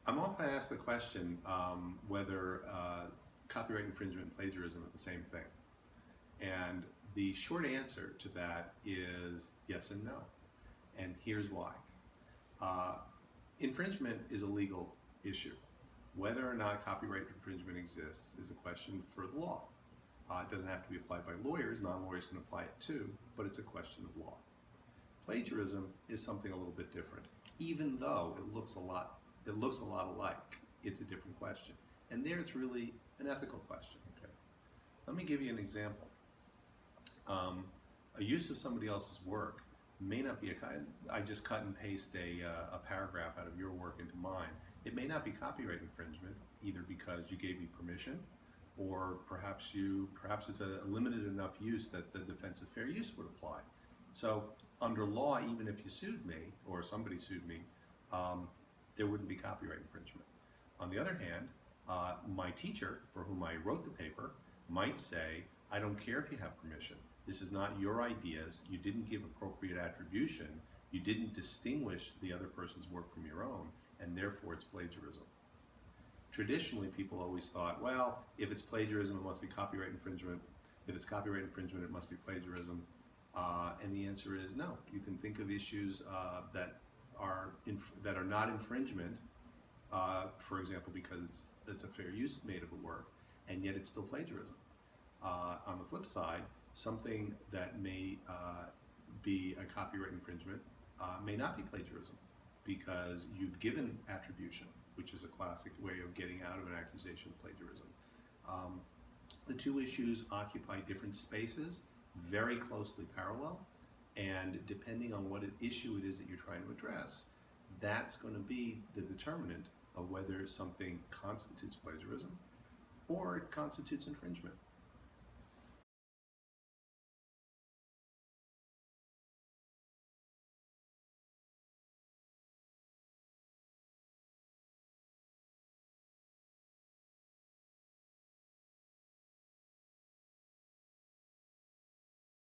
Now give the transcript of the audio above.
I'm often asked the question whether copyright infringement and plagiarism are the same thing. And the short answer to that is yes and no. And here's why. Infringement is a legal issue. Whether or not copyright infringement exists is a question for the law. It doesn't have to be applied by lawyers. Non-lawyers can apply it too, but it's a question of law. Plagiarism is something a little bit different. Even though it looks a lot alike, it's a different question. And there it's really an ethical question. Okay? Let me give you an example. A use of somebody else's work may not be I just cut and paste a paragraph out of your work into mine. It may not be copyright infringement, either because you gave me permission, or perhaps it's a limited enough use that the defense of fair use would apply. So under law, even if you sued me, or somebody sued me, there wouldn't be copyright infringement. On the other hand, my teacher, for whom I wrote the paper, might say, I don't care if you have permission. This is not your ideas. You didn't give appropriate attribution. You didn't distinguish the other person's work from your own, and therefore it's plagiarism. Traditionally, people always thought, well, if it's plagiarism, it must be copyright infringement. If it's copyright infringement, it must be plagiarism. And the answer is no. You can think of issues that are not infringement, for example, because it's a fair use made of a work, and yet it's still plagiarism. On the flip side, something that may be a copyright infringement may not be plagiarism, because you've given attribution, which is a classic way of getting out of an accusation of plagiarism. The two issues occupy different spaces, very closely parallel, and depending on what issue it is that you're trying to address, that's going to be the determinant of whether something constitutes plagiarism or it constitutes infringement.